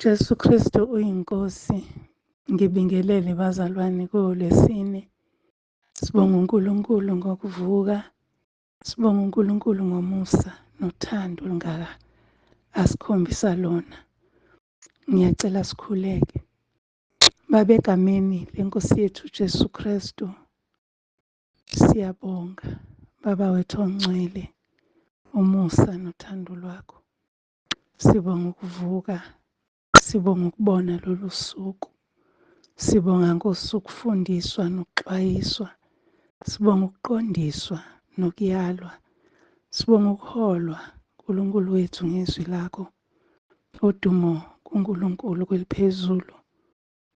Jesu Kristu uyinkosi. Ngibingelele bazalwane kuLwesine. Sibonga uNkulunkulu ngokuvuka. Sibonga uNkulunkulu ngomusa nothando olungaka asikhombisa lona. Ngiyacela sikhuleke. Baba, egameni leNkosi yethu Jesu Kristu, siyabonga Baba wethu ongcwele, umusa nothando lwakho. Sibonga ukuvuka, sibonga ukubona lolu suku. Sibonga ngosukufundiswa nokuxwayiswa. Sibonga ukuqondiswa nokuyalwa. Sibonga ukuholwa uNkulunkulu wethu ngezwi lakho. Udumo kuNkulunkulu kweliphezulu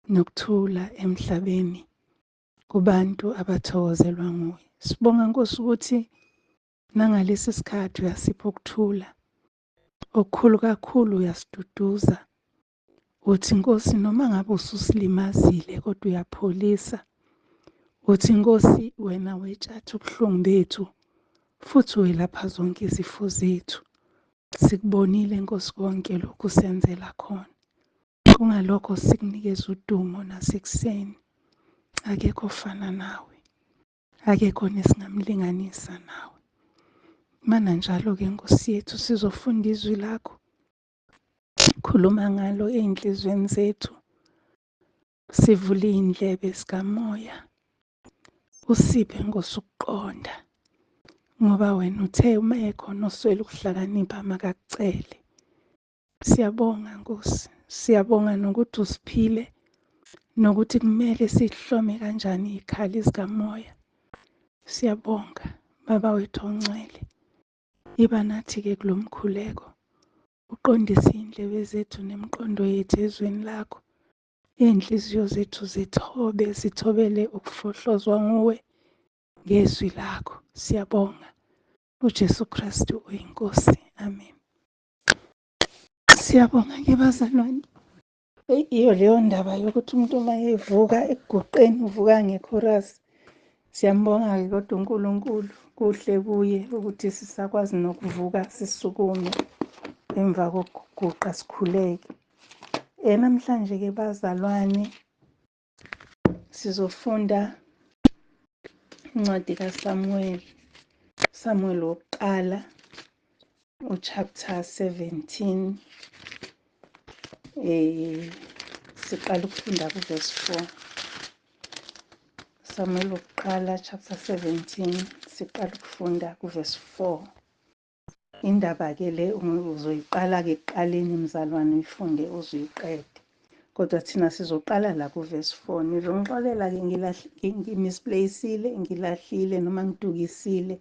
nokuthula emhlabeni kubantu abathokozelwa nguwe. Sibonga Nkosi ukuthi nangalesi sikhathi uyasipha ukuthula okukhulu kakhulu, uyasiduduza. Uthi Nkosi noma ngabe ususilimazile kodwa uyapholisa. Uthi Nkosi wena wetshatha ubuhlungu bethu futhi welapha zonke izifo zethu. Sikubonile Nkosi konke lokhu usenzela khona. Kungalokho sikunikeza udumo nasekuseni. Akekho ofana nawe. Akekho nesingamlinganisa nawe. Mana njalo-ke Nkosi yethu sizofunda izwi lakho. Khuluma ngalo ey'nhlizweni zethu. Sivule iy'ndlebe zikamoya. Usiphe Nkosi ukuqonda. Ngoba wena uthe uma ekhona oswele ukuhlakanipha makakucele. Siyabonga Nkosi. Siyabonga nokuthi usiphile nokuthi kumele sihlome kanjani izikhali zikamoya. Siyabonga Baba wethu ongcwele. Iba nathi-ke kulo mkhuleko. Uqondise iy'ndlebe zethu nemiqondo yethu ezweni lakho. Iy'nhliziyo zethu zithobele ukufohlozwa nguwe ngezwi lakho. Siyabonga. UJesu Kristu uyinkosi. Amen. Siyabonga-ke bazalwane. Iyo leyo ndaba yokuthi umuntu uma evuka ekugoqeni uvuka ngekhorasi. Siyambonga-ke kodwa uNkulunkulu, kuhle kuye ukuthi sisakwazi nokuvuka sisukume emva kokuguqa sikhuleke. Namhlanje-ke bazalwane sizofunda incwadi kaSamuel. Samuel wokuqala uchapter 17. Siqala ukufunda kuverse 4. Samuel wokuqala chapter 17 siqala ukufunda kuverse 4. Indaba-ke le uzoyiqala-ke ekuqaleni mzalwane uyifunde uzuyiqede. Kodwa thina sizoqala la kuverse 4. Ngizongixolela-ke ngimisplaceile, ngilahlile noma ngidukisile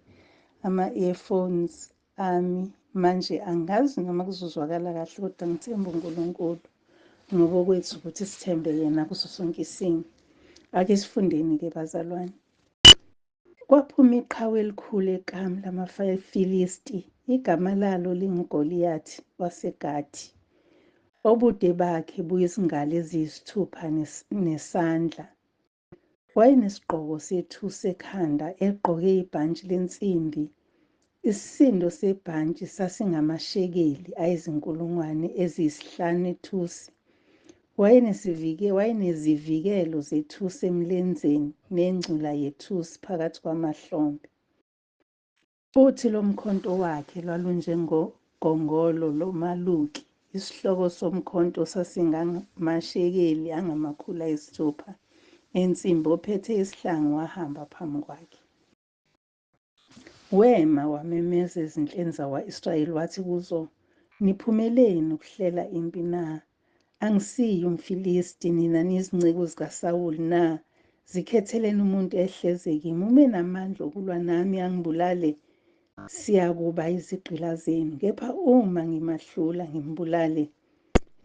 ama-earphones ami. Manje angazi noma kuzozwakala kahle kodwa ngithemba uNkulunkulu ngoba okwethu ukuthi sithembe yena kuso sonke isimo. Ake sifundeni-ke bazalwane. Kwaphuma iqhawe elikhulu ekamu lamaFilisti, igama lalo linguGoliyathi waseGathi. Ubude bakhe buyizingalo eziyisithupha nesandla. Wayenesigqoko sethusi ekhanda, egqoke ibhantshi lensimbi. Isisindo sebhantshi sasingamashekeli ayizinkulungwane eziyisihlanu ethusi. Wayenezivikelo zethusi emlenzeni nengcula yethusi phakathi kwamahlombe. Futhi lo mkhonto wakhe lwalunjengogongolo lomaluki. Isihloko somkhonto sasingamashekeli angama600 ensimbi. Ophethe isihlangu wahamba phambi kwakhe. Wema wamemeza ezinhleni zakwa-Israyeli wathi kuzo, niphumeleni ukuhlela impi na? Angisiyi umFilisti, nina niyizinceku zikaSawuli na? Zikhetheleni umuntu ehleze kimi. Uma enamandla okulwa nami angibulale, siyakuba izigqila zenu. Kepha uma ngimahlula ngimbulale,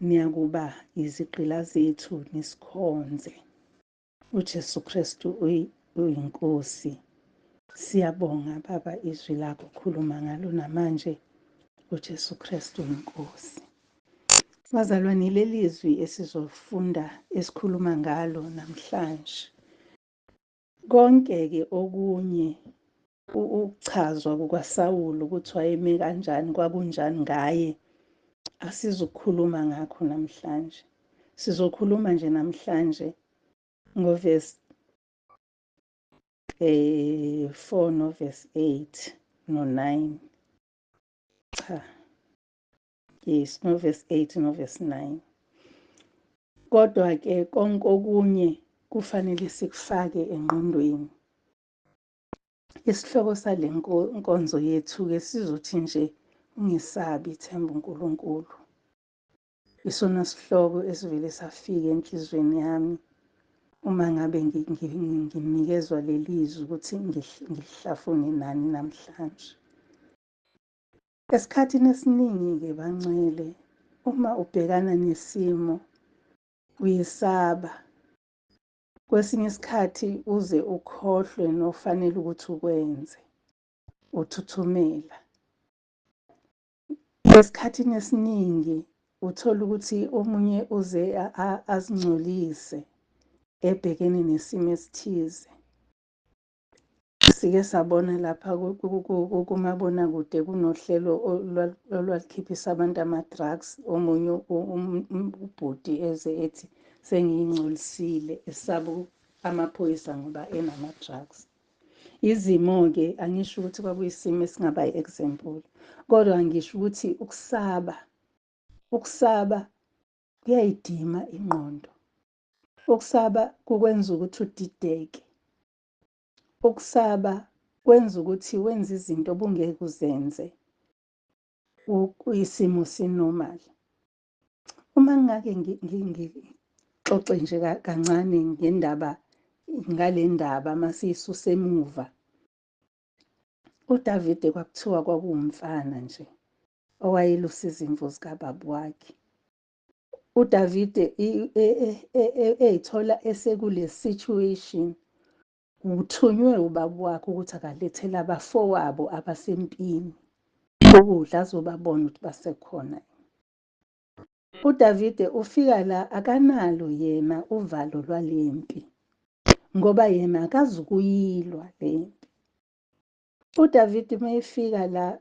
niyakuba izigqila zethu nisikhonze. UJesu Kristu uyinkosi. Siyabonga Baba izwi lakho, khuluma ngalo namanje. UJesu Kristu uyinkosi. Bazalwane, leli zwi esizofunda esikhuluma ngalo namhlanje. Konke-ke okunye ukuchazwa kukaSawuli ukuthi wayeme kanjani, kwakunjani ngaye, asizukukhuluma ngakho namhlanje. Sizokhuluma nje namhlanje ngoverse 4 noverse 8 no-9. Cha. Yes, noverse 8 noverse 9. Kodwa-ke konke okunye kufanele sikufake engqondweni. Isihloko sale nkonzo yethu-ke sizothi nje ungesabi, themba uNkulunkulu. Isona sihloko esivele safika enhlizweni yami uma ngabe nginikezwa lelizwi ukuthi ngihlafune nani namhlanje. Esikhathini esiningi-ke bangcwele, uma ubhekana nesimo uyesaba. Kwesinye isikhathi uze ukhohlwe nofanele ukuthi ukwenze, uthuthumela. Esikhathini esiningi uthola ukuthi omunye uze azingcolise ebhekene nesimo esithize. Sike sabona lapha kumabonakude kunohlelo olwakhiphisa abantu ama-drugs. Omunye ubhuti eze ethi sengiyingcolisile, esaba amaphoyisa ngoba enama-drugs. Izimo-ke angisho ukuthi kwakuyisimo esingaba yi-example, kodwa ngisho ukuthi ukusaba kuyayidima ingqondo. Ukusaba kukwenza ukuthi udideke. Ukusaba kwenza ukuthi wenze izinto obungeke uzenze kuyisimo sinormal. Uma ngake ngixoxe nje kancane ngale ndaba masiyisuse emuva. uDavide kwakuthiwa kwakuwumfana nje owayelusa izimvu zikababa wakhe. uDavide eyithola esekule situation, uthunywe ubaba wakhe ukuthi akalethele abafowabo abasempini ukudla azobabona ukuthi basekhona. uDavide ufika la akanalo yena uvalo lwalempi ngoba yena akazukuyilwa lempi. uDavide mayefika la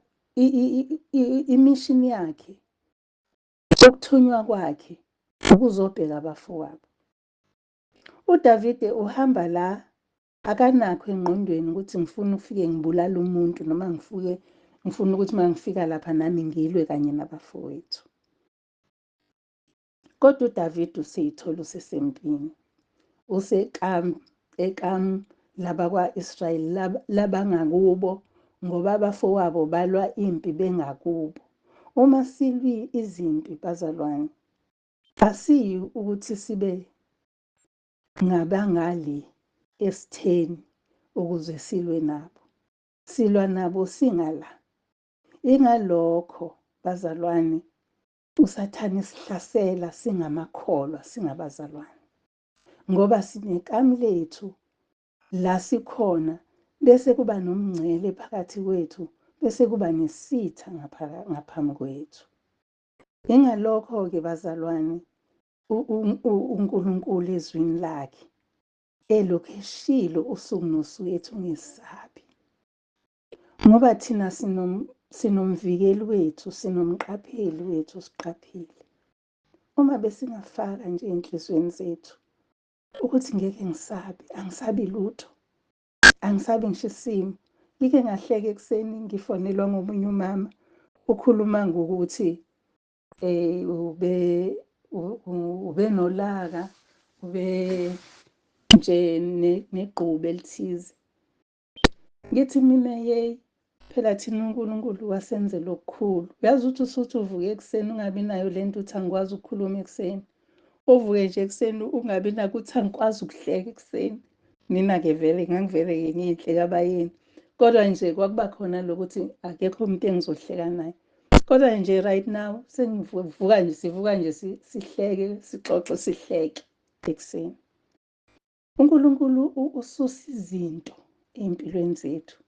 imishini yakhe, ukuthunywa kwakhe ukuzobheka abafowabo. uDavide uhamba la akanakho engqondweni ukuthi ngifuna ukufike ngibulala umuntu noma ngifuna ukuthi mangifika lapha nami ngilwe kanye nabafowethu. Kodwa uDavide useyithola usesempini, ekamu labakwa-Israyeli labangakubo ngoba abafowabo balwa impi bengakubo. Uma silwi izimpi bazalwane, asiyi ukuthi sibe ngabangale esitheni ukuze silwe nabo. Silwa nabo singala. Ingalokho bazalwane, uSathane sihlasela singamakholwa, singabazalwane. Ngoba sinekamu lethu la sikhona, bese kuba nomngcele phakathi kwethu, bese kuba nesitha ngaphambi kwethu. Ingalokho-ke bazalwane, uNkulunkulu ezwini lakhe elokhu eshilo usuku nosuku ethi ungesabi. Ngoba thina sinomvikeli wethu, sinomqapheli wethu siqaphile. Uma besingafaka nje ey'nhlizweni zethu ukuthi ngeke ngisabe, angisabi lutho, angisabi ngisho isimo. Ngike ngahleka ekuseni ngifonelwa ngomunye umama ukhuluma ngokuthi ube nolaka, ube nje negqubu elithize. Ngithi mina yeyi, phela thina uNkulunkulu wasenzela okukhulu. Uyazi ukuthi usuthi uvuke ekuseni ungabi nayo le nto uthi angikwazi ukukhuluma ekuseni. Uvuke nje ekuseni ungabi nakho uthi angikwazi ukuhleka ekuseni. Mina-ke ngangivele-ke ngiyihleka abayeni. Kodwa nje kwakuba khona lokuthi akekho umuntu engizohleka naye. Kodwa nje right now sivuka nje sihleke, sixoxe, sihleke ekuseni. uNkulunkulu ususa izinto ey'mpilweni zethu,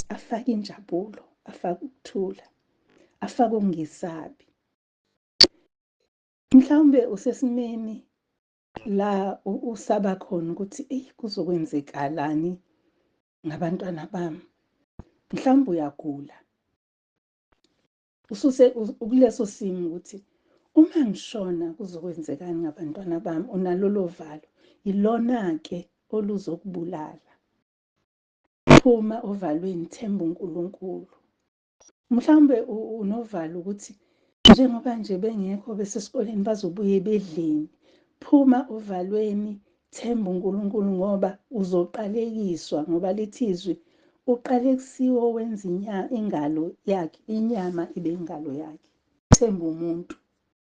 afake injabulo, afake ukuthula, afake ukungesabi. Mhlawumbe usesimeni la usaba khona ukuthi kuzokwenzekalani ngabantwana bami. Mhlawumbe uyagula. Ukuleso simo ukuthi Uma ngishona kuzokwenzekani ngabantwana bami? Unalolo valo, ilona-ke oluzokubulala. Phuma ovalweni, themba uNkulunkulu. Mhlawumbe unovalo ukuthi njengoba nje bengekho besesikoleni bazobuye bedleni. Phuma ovalweni, themba uNkulunkulu ngoba uzoqalekiswa, ngoba lithi izwi uqalekisiwe owenza ingalo yakhe, inyama ibe ingalo yakhe. Themba umuntu.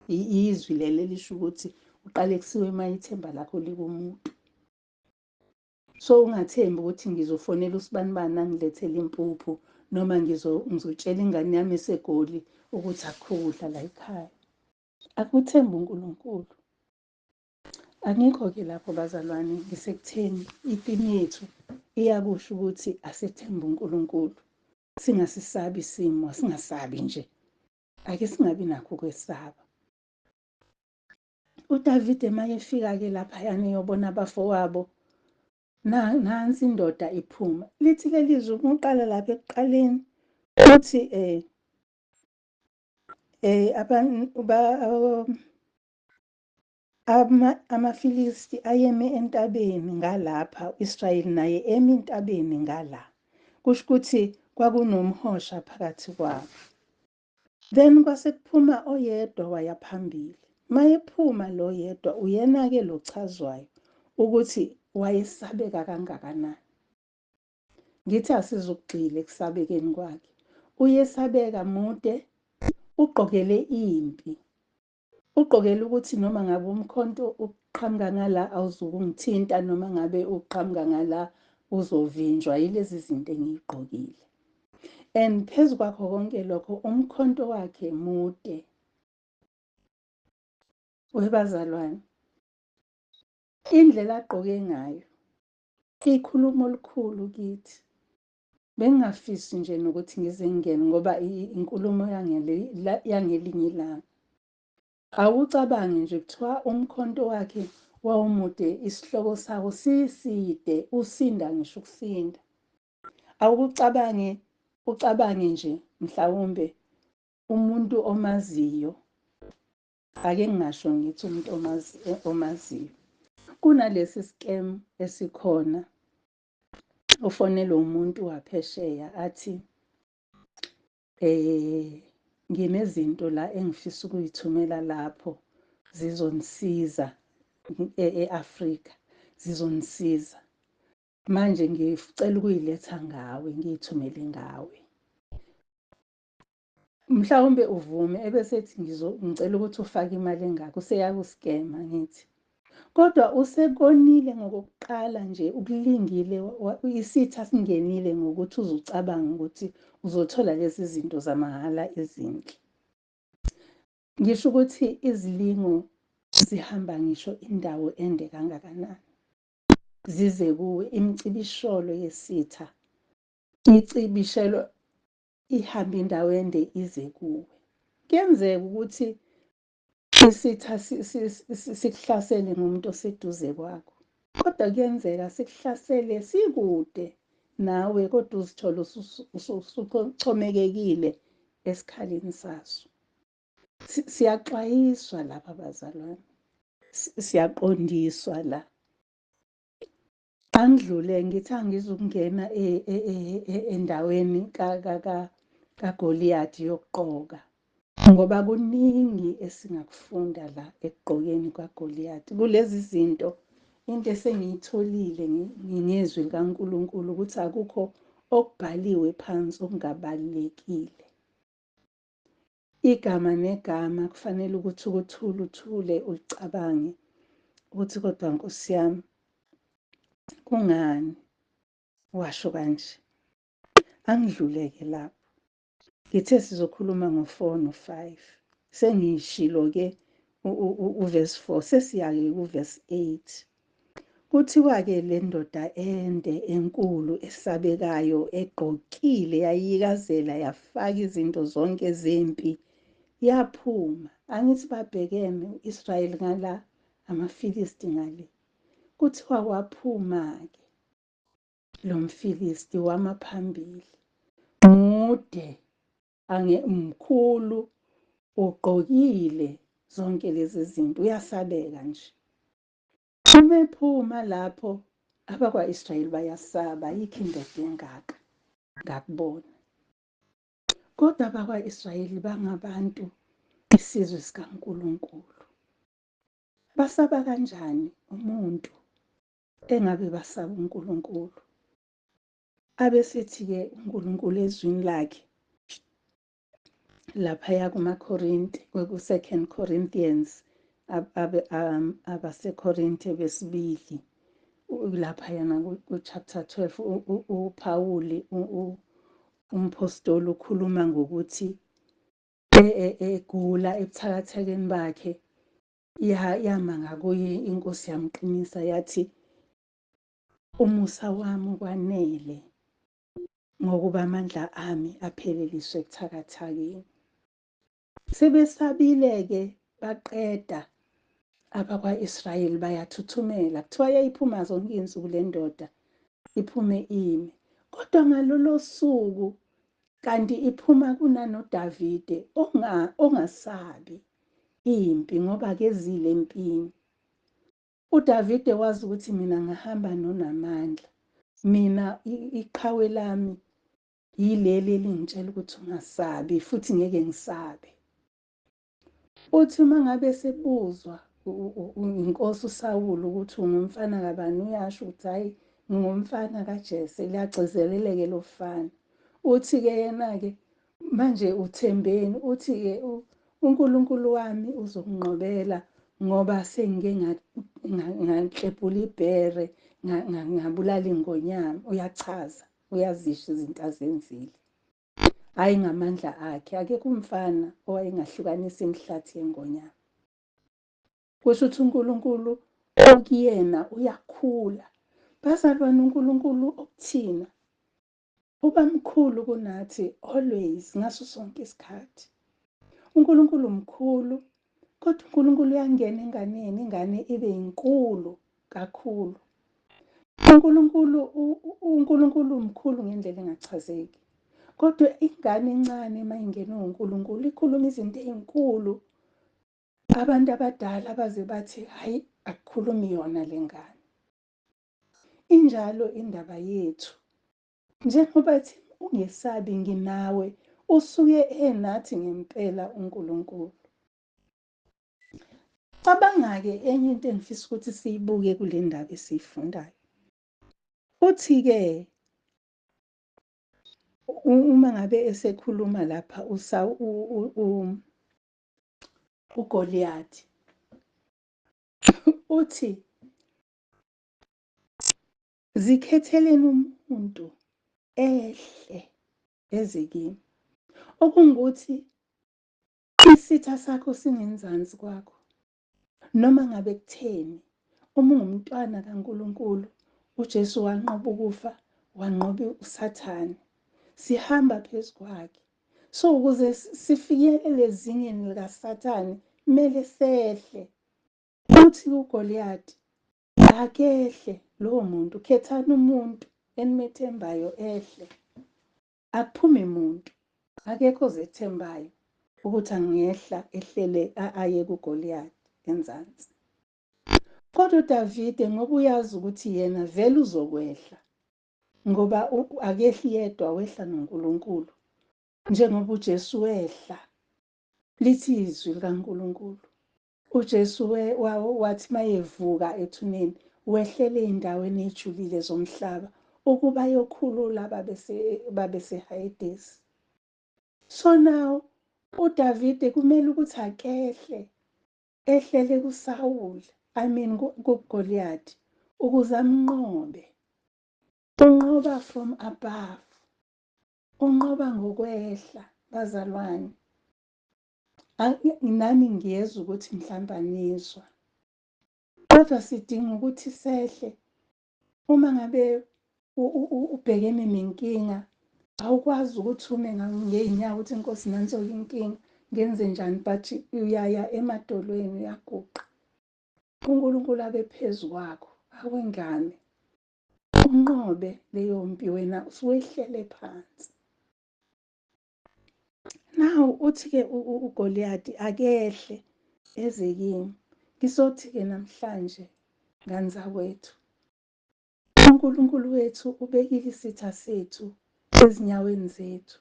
Izwi lelo elisho ukuthi uqalekisiwe uma ithemba lakho likumuntu. So ungathembi ukuthi ngizofonela usibanibani angilethele impuphu noma ngizotshela ingane yami eseGoli ukuthi akukho kudla la ekhaya. Akuthembe uNkulunkulu. Angikho-ke lapho bazalwane, ngisekutheni itimu yethu iyakusho ukuthi asethembe uNkulunkulu. Singasisabi isimo, singasabi nje. Ake singabi nakho ukwesaba. uDavide mayefika-ke laphayana eyobona abafowabo, nansi indoda iphuma. Lithi leli zwi uqala lapha ekuqaleni uthi amaFilisti ayeme entabeni ngalapha, u-Israyeli naye eme entabeni ngala. Kusho ukuthi kwakunomhosha phakathi kwabo. Then kwase kuphuma oyedwa waya phambili. Mayephuma lo yedwa, uyena-ke lo chazwayo ukuthi wayesabeka kangakanani. Ngithi asizukugxila ekusabekeni kwakhe. Uyesabeka mude, ugqokele impi. Ugqokele ukuthi noma ngabe umkhonto uqhamuka ngala awuzukungithinta, noma ngabe uqhamuka ngala uzovinjwa yilezi zinto engiy'gqokile. And phezu kwakho konke lokho, umkhonto wakhe mude. Webazalwane, indlela agqoke ngayo ikhulumo olukhulu kithi. Bengingafisi nje nokuthi ngize ngingene ngoba inkulumo yangelinye ilanga. Awucabange nje kuthiwa umkhonto wakhe wawumude, isihloko sawo siside, usinda ngisho ukusinda. Ucabange nje mhlawumbe umuntu omaziyo, ake ngingasho ngithi umuntu omaziyo. Kunalesi scam esikhona, ufonelwe umuntu waphesheya athi nginezinto la engifisa ukuyithumela lapho zizonisiza e-Afrika, zizonisiza. Manje ngicela ukuyiletha ngawe, ngiyithumele ngawe. Mhlawumbe uvume ebese ethi ngicela ukuthi ufake imali engaka, useyakuskema ngithi. Kodwa usekonile ngokokuqala nje, ukulingile, isitha singenile ngokuthi uzucabanga ukuthi uzothola lezi zinto zamahhala ezinhle. Ngisho ukuthi izilingo zihamba ngisho indawo ende kangakanani. Zize kuwe, imicibisholo yesitha, icibishelo ihamba indawo ende ize kuwe. Kuyenzeka ukuthi isitha sikuhlasele ngomuntu oseduze kwakho, kodwa kuyenzeka sikuhlasele sikude nawe, kodwa uzithole usuchomekekile esikhaleni saso. Siyaxwayiswa lapha bazalwane, siyaqondiswa la. Angidlule ngithi angizukungena endaweni kaGoliyathi yokuqoka, ngoba kuningi esingakufunda la ekugqokeni kaGoliyathi. Kulezi zinto, into esengiyitholile ngezwi likaNkulunkulu ukuthi akukho okubhaliwe phansi okungabalulekile. Igama negama kufanele ukuthi uthule ulicabange ukuthi kodwa Nkosi yami, kungani washo kanje? Angidluleke lapho. Ngithe sizokhuluma ngo-4 no-5. Sengiyishilo-ke uverse 4, sesiya-ke kuverse 8. Kuthiwa-ke le ndoda ende enkulu esabekayo egqokile yayikazela yafaka izinto zonke zempi yaphuma. Angithi babhekene u-Israyeli ngala, amaFilisti ngale. Kuthiwa waphuma-ke lo mFilisti wama phambili, mude, mkhulu, ugqokile zonke lezi zinto, uyasabeka nje. Uma ephuma lapho abakwa-Israyeli bayasaba, ayikho indoda engaka ngakubona. Kodwa abakwa-Israyeli bangabantu isizwe sikaNkulunkulu. Basaba kanjani umuntu engabe basaba uNkulunkulu? Abesithi-ke uNkulunkulu ezwini lakhe laphaya kumaKorinti, ku-2 Corinthians, abaseKorinte besibili, laphayana ku-chapter 12, uPawuli umpostoli ukhuluma ngokuthi egula ebuthakathakeni bakhe yamanga kuye inkosi yamqinisa yathi, umusa wami ukwanele ngokuba amandla ami apheleliswe ebuthakathakeni. Sebesabile-ke baqeda abakwa-Israyeli bayathuthumela. Kuthiwa yayiphuma zonke iy'nsuku le ndoda iphume ime. Kodwa ngalolo suku kanti iphuma kunanoDavide ongasabi impi ngoba kezile empini. uDavide wazi ukuthi mina ngahamba nonamandla. Mina iqhawe lami yileli elingitshela ukuthi ungasabi futhi ngeke ngisabe. Uthi uma ngabe sebuzwa inkosi uSawuli ukuthi ungumfana kabani, uyasho ukuthi hayi ngingumfana kaJese, liyagcizeleleke lo fana. Uthi-ke yena-ke manje uthembeni, uthi-ke uNkulunkulu wami uzokunqobela ngoba sengike ngaklebhula ibhere, ngabulala ingonyama. Uyachaza, uyazisho izinto azenzile, hhayi ngamandla akhe. Akekho umfana owayengahlukanisa imihlathi yengonyama. Kusho ukuthi uNkulunkulu okuyena uyakhula. Bazalwane, uNkulunkulu okuthina uba mkhulu kunathi always, ngaso sonke isikhathi. uNkulunkulu mkhulu, kodwa uNkulunkulu uyangena enganeni, ingane ibe inkulu kakhulu. uNkulunkulu mkhulu ngendlela engachazeki, kodwa ingane encane uma ingene uNkulunkulu ikhuluma izinto ey'nkulu. Abantu abadala baze bathi hayi, akukhulumi yona le ngane. Injalo indaba yethu, njengoba ethi ungesabi nginawe, usuke enathi ngempela uNkulunkulu. Cabanga-ke enye into engifisa ukuthi siyibuke kule ndaba esiyifundayo. Uthi-ke uma ngabe esekhuluma lapha uGoliyathi, uthi zikhetheleni umuntu ehle eze kimi, okungukuthi isitha sakho singenzansi kwakho. Noma ngabe kutheni, uma ungumntwana kaNkulunkulu, uJesu wanqoba ukufa, wanqoba uSathane, sihamba phezu kwakhe. So ukuze sifinyelele ezingeni likaSathane kumele sehle. Uthi uGoliyathi akehle lowo muntu, khethani umuntu enimethembayo ehle. Akuphume muntu, akekho ozethembayo ukuthi angehla ehlele aye kuGoliyathi enzansi. Kodwa uDavide ngoba uyazi ukuthi yena vele uzokwehla, ngoba akehli yedwa, wehla noNkulunkulu, njengoba uJesu wehla. Lithi izwi likaNkulunkulu, uJesu wathi mayevuka ethuneni, wehlele ey'ndaweni ey'julile zomhlaba ukuba yokhulula babeseHadesi. So now uDavide kumele ukuthi akehle, ehlele kuSawuli, kuGoliyathi, ukuze amnqobe. Unqoba from above, unqoba ngokwehla. Bazalwane, nami ngiyezwa ukuthi mhlawumbe anizwa, kodwa sidinga ukuthi sehle. Uma ngabe ubhekene nenkinga, awukwazi ukuthi ume ngey'nyawo ukuthi Nkosi nansi-ke inkinga, ngenze njani, but uyaya emadolweni, uyaguqa. uNkulunkulu abe phezu kwakho, awengane, unqobe leyo mpi, wena usuwehlele phansi. Now uthi-ke uGoliyathi akehle eze kimi. Ngizothi-ke namhlanje, ngane zakwethu, uNkulunkulu wethu ubekile isitha sethu ezinyaweni zethu,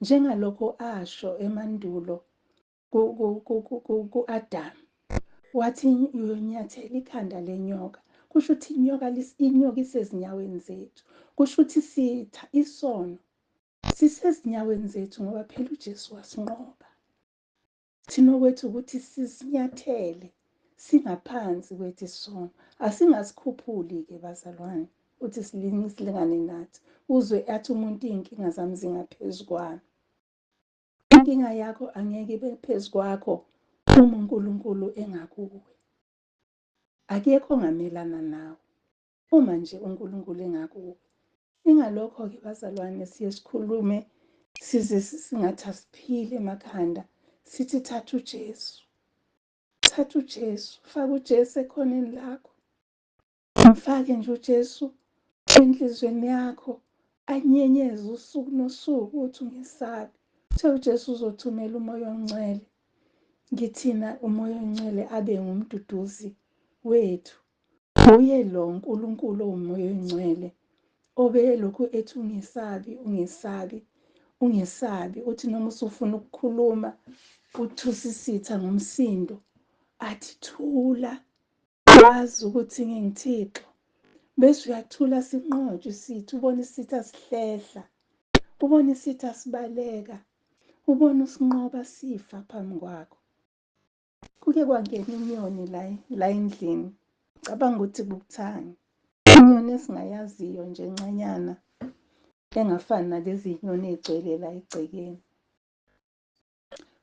njengalokho asho emandulo ku-Adamu. Wathi uyonyathela ikhanda lenyoka. Kusho ukuthi inyoka isezinyaweni zethu. Kusho ukuthi isitha, isono sisezinyaweni zethu ngoba phela uJesu wasinqoba. Thina kwethu ukuthi sisinyathele singaphansi kwethu isono. Asingasikhuphuli-ke bazalwane ukuthi silingane nathi. Uzwe athi umuntu iy'nkinga zami zingaphezu kwami. Inkinga yakho angeke ibe phezu kwakho uma uNkulunkulu engakuwe. Akekho ongamelana nawe uma nje uNkulunkulu engakuwe. Ingalokho-ke bazalwane siye sikhulume size singathi asiphile emakhanda. Sithi thatha uJesu. Thatha uJesu. Faka uJesu ekhoneni lakho. Mfake nje uJesu enhlizweni yakho. Anyenyeze usuku nosuku uthi ungesabi. Uthe uJesu uzothumela umoya omngcwele. Ngithina umoya omngcwele abe ngumduduzi wethu. Uye lo uNkulunkulu owumoya omngcwele obelokhu ethi ungesabi, ungesabi, ungesabi. Uthi noma usufuna ukukhuluma uthusisitha ngomsindo, athi thula, wazi ukuthi ngingithixo. Bese uyathula sinqotshwe isitha, ubone isitha sihlehla, ubone isitha sibaleka, ubone usinqoba sifa phambi kwakho. Kuke kwangena inyoni la endlini. Cabanga ukuthi bukuthanga. Inyoni esingayaziyo nje encanyana engafani nalezi inyoni ey'gcwele la egcekeni.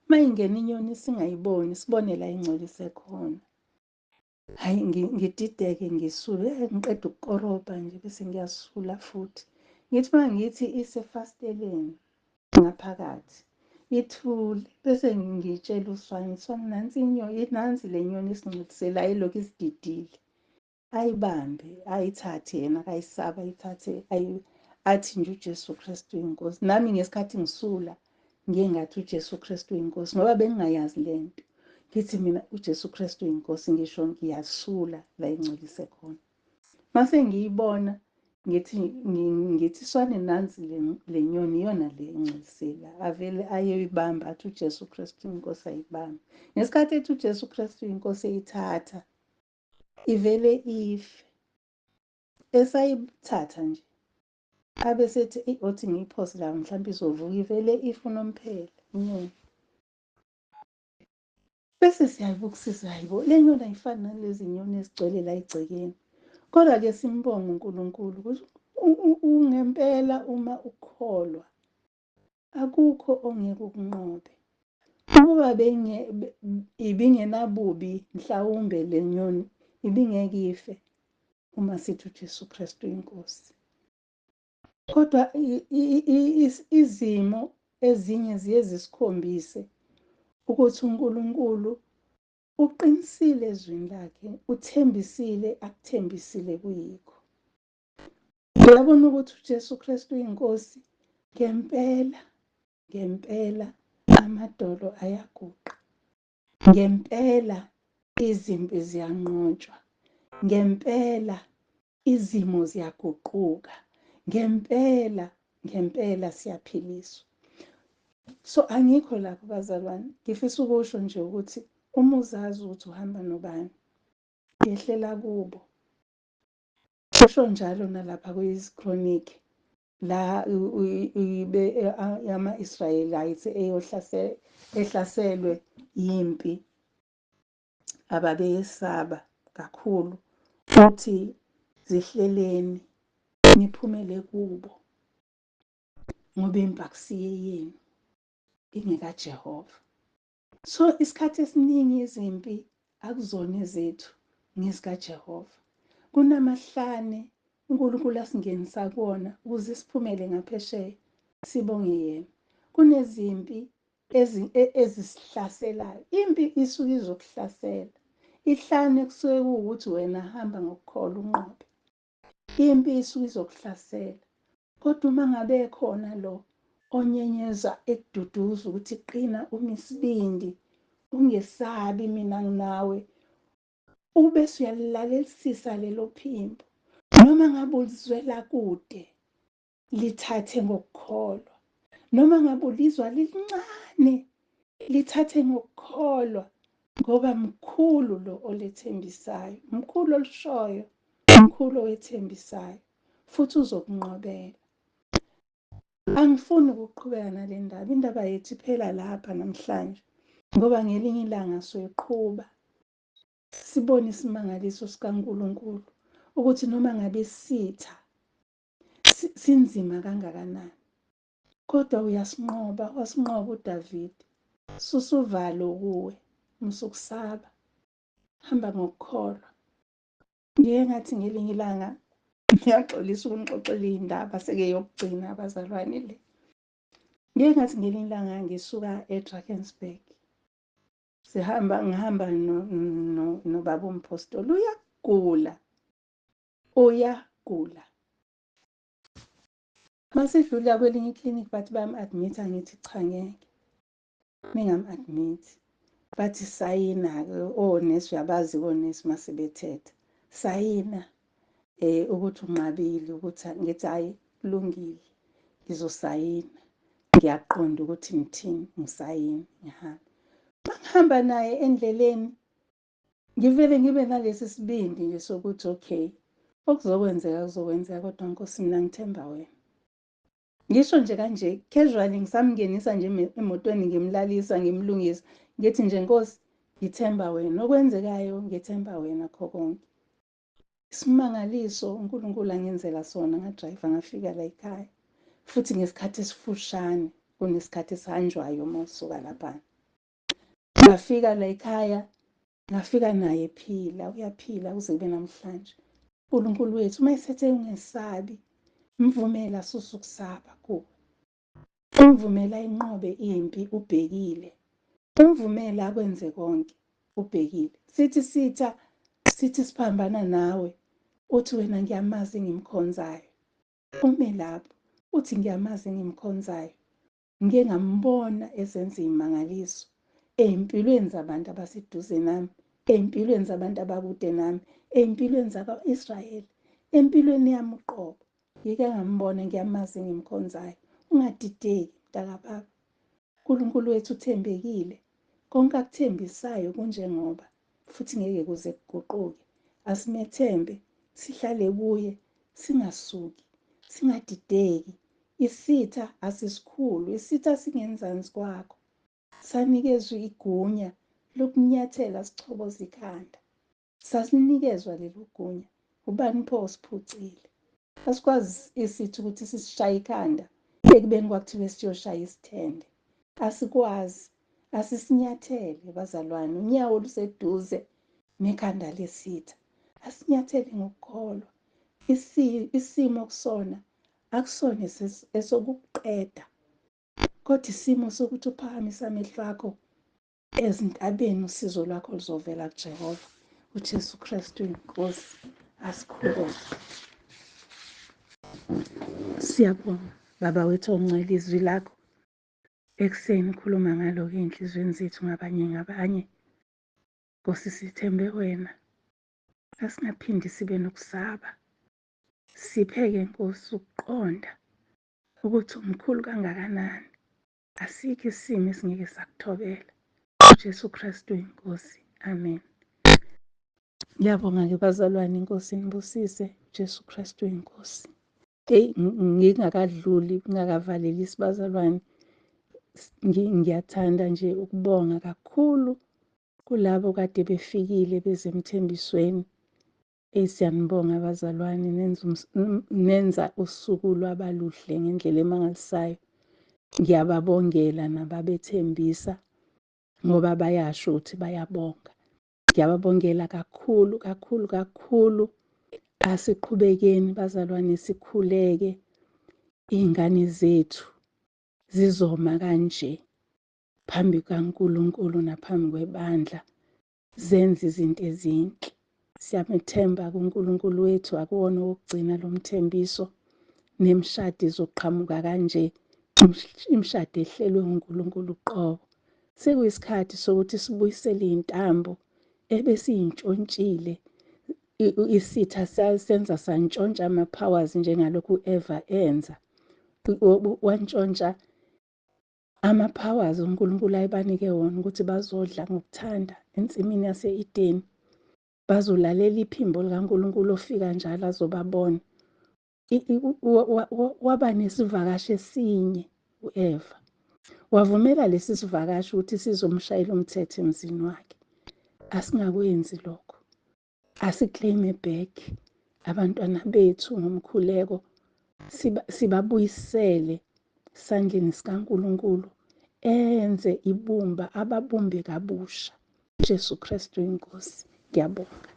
Uma ingena inyoni singayiboni, sibone la ingcolise khona. Hhayi ngidideke ngisule, ngiqeda ukukorobha nje bese ngiyasula futhi. Ngithi uma ngithi isefasteleni ngaphakathi, ithule bese ngitshela uSwami, Swami nansi le nyoni esingcoliselayo ilokhu isididile. Ayibambe, ayithathe yena akayisaba, ayithathe athi nje uJesu Kristu inkosi. Nami ngesikhathi ngisula ngiye ngathi uJesu Kristu inkosi ngoba bengingayazi lento. Ngithi mina uJesu Kristu inkosi, ngisho ngiyasula la ingcolise khona. Mase ngiyibona ngithi Swane nansi le nyoni iyona le ingcolisela. Avele ayoyibamba athi uJesu Kristu inkosi ayibambe. Ngesikhathi ethi uJesu Kristu inkosi eyithatha ivele ife. Esayithatha nje abe sethi othi ngiyiphose la mhlawumbe izovuka, ivele ife unomphela inyoni. Bese siyayibukisisa, hayibo le nyoni ayifani nalezi nyoni ezigcwele la egcekeni. Kodwa-ke simbonge uNkulunkulu ukuthi ngempela uma ukholwa akukho ongeke ukunqobe. Ukuba ibingenabubi mhlawumbe le nyoni ibingeke ife uma sithi uJesu Kristu inkosi. Kodwa izimo ezinye ziye zisikhombise ukuthi uNkulunkulu uqinisile ezwini lakhe, uthembisile akuthembisile kuyikho. Uyabona ukuthi uJesu Kristu inkosi ngempela, ngempela amadolo ayaguqa. Ngempela izimpi ziyanqotshwa. Ngempela izimo ziyaguquka. Ngempela siyaphiliswa. So angikho lapho bazalwane, ngifisa ukusho nje ukuthi uma uzazi ukuthi uhamba nobani, yehlela kubo. Kusho njalo nalapha kwiziKroniki la ama-Israyelites ehlaselwe yimpi ababeyesaba kakhulu, uthi zihleleni niphumele kubo ngoba impi akusiye yenu, ingekaJehova. So isikhathi esiningi izimpi akuzona ezethu, ngezikaJehova. Kunamahlane uNkulunkulu asingenisa kuwona ukuze siphumele ngaphesheya sibonge yena. Kunezimpi ezisihlaselayo. Impi isuke izokuhlasela. Ihlane kusuke kuwukuthi wena hamba ngokukholwa unqobe. Impi isuke izokuhlasela. Kodwa uma ngabe khona lo onyenyeza ekududuza ukuthi qina uma isibindi, ungesabi mina nginawe, ube suyalalelisisa lelo phimbo. Noma ngabe ulizwela kude, lithathe ngokukholwa. Noma ngabe ulizwa lincane, lithathe ngokukholwa, ngoba mkhulu lo olethembisayo, mkhulu olushoyo, mkhulu owethembisayo, futhi uzokunqobela. Angifuni ukuqhubeka nale ndaba. Indaba yethu iphela lapha namhlanje, ngoba ngelinye ilanga soyiqhuba sibone isimangaliso sikaNkulunkulu ukuthi noma ngabe sitha sinzima kangakanani, kodwa uyasinqoba, wasinqoba uDavide. Susa uvalo kuwe, musukusaba, hamba ngokukholwa. Ngike ngathi ngelinye ilanga, ngiyaxolisa ukunixoxela iy'ndaba sekeyokugcina abazalwane le. Ngike ngathi ngelinye ilanga ngisuka eDrakensberg, ngihamba nobaba umpostoli, uyagula. Masidlula kwelinye iklinikhi bathi bayam-admit-a, ngithi cha ngeke. Ningam-admit-i, bathi sayina-ke onesi, uyabazi onesi masebethetha, sayina ukuthi unqabile, ukuthi ngithi hhayi kulungile, ngizosayina, ngiyaqonda ukuthi ngithini, ngisayini, ngihamba. Mangihamba naye endleleni, ngivele ngibe nalesi sibindi nje sokuthi okay, okuzokwenzeka kuzokwenzeka, kodwa Nkosi mina ngithemba wena. Ngisho nje kanje, casually ngisamngenisa nje emotweni, ngimlalisa, ngimlungisa, ngithi nje Nkosi, ngithemba wena, okwenzekayo ngithemba wena kho konke. Isimangaliso uNkulunkulu angenzela sona, ngadrayiva ngafika la ekhaya, futhi ngesikhathi esifushane kunesikhathi esihanjwayo uma usuka lapha. Ngafika la ekhaya, ngafika naye ephila, uyaphila kuze kube namhlanje. uNkulunkulu wethu uma esethe ungesabi, mvumela susa ukusaba kuwe. Umvumela inqobe impi ubhekile. Umvumela akwenze konke ubhekile. Sithi siphambana nawe, uthi wena ngiyamazi engimkhonzayo. Ume lapho, uthi ngiyamazi engimkhonzayo. Ngike ngambona ezenza izimangaliso ey'mpilweni zabantu abaseduze nami, ey'mpilweni zabantu abakude nami, ey'mpilweni zakwa-Israyeli, empilweni yami uqobo. Ngike ngambona, ngiyamazi engimkhonzayo. Ungadideki mntakababa. uNkulunkulu wethu uthembekile. Konke akuthembisayo kunjengoba, futhi ngeke kuze kuguquke. Asimethembe, sihlale kuye, singasuki, singadideki. Isitha asisikhulu, isitha singenzansi kwakho. Sanikezwe igunya lokunyathela sichoboza ikhanda. Sasinikezwa lelo gunya. Ubani pho osiphucile? Asikwazi isithi ukuthi sisishaye ikhanda ekubeni kwakuthiwe siyoshaya isithende. Asikwazi, asisinyathele bazalwane. Unyawo luseduze nekhanda lesitha. Asinyathele ngokukholwa. Isimo kusona akusona esokuqeda, kodwa isimo sokuthi uphakamise amehlo akho ezintabeni, usizo lwakho luzovela kuJehova. uJesu Kristu inkosi asikhulule. Siyabonga Baba wethu ongcwele, izwi lakho ekuseni khuluma ngalo-ke ey'nhliziyweni zethu ngabanye. Nkosi sithembe wena, asingaphindi sibe nokusaba. Siphe-ke Nkosi ukuqonda ukuthi umkhulu kangakanani. Asikho isimo esingeke sakuthobela. uJesu Kristu inkosi, amen. Ngiyabonga-ke bazalwane, inkosi nibusise. uJesu Kristu inkosi. Ngingakadluli, ngingakavalelisi bazalwane, ngiyathanda nje ukubonga kakhulu kulabo kade befikile bezemthembisweni. Siyanibonga bazalwane, nenza usuku lwabaluhle ngendlela emangalisayo. Ngiyababongela nababethembisa ngoba bayasho ukuthi bayabonga. Ngiyababongela kakhulu. Asiqhubekeni bazalwane, sikhuleke. Iy'ngane zethu zizoma kanje phambi kaNkulunkulu naphambi kwebandla, zenze izinto ezinhle. Siyamethemba kuNkulunkulu wethu, akuwona wokugcina lo mthembiso. Nemishado izoqhamuka kanje, imishado ehlelwe uNkulunkulu uqobo. Sekuyisikhathi sokuthi sibuyisele iy'ntambo ebesiy'ntshontshile. Isitha senza santshontsha ama-powers njengalokhu u-Eva enza. Wantshontsha ama-powers uNkulunkulu ayebanike wona ukuthi bazodla ngokuthanda ensimini yase-Edeni. Bazolalela iphimbo likaNkulunkulu ofika njalo azobabona. Waba nesivakashi esinye u-Eva. Wavumela lesi sivakashi ukuthi sizomshayela umthetho emzini wakhe. Asingakwenzi lokho. Asiclaim back abantwana bethu ngomkhuleko. Sibabuyisele esandleni sikaNkulunkulu. Enze ibumba ababumbe kabusha. Jesu Kristu inkosi. Ngiyabonga.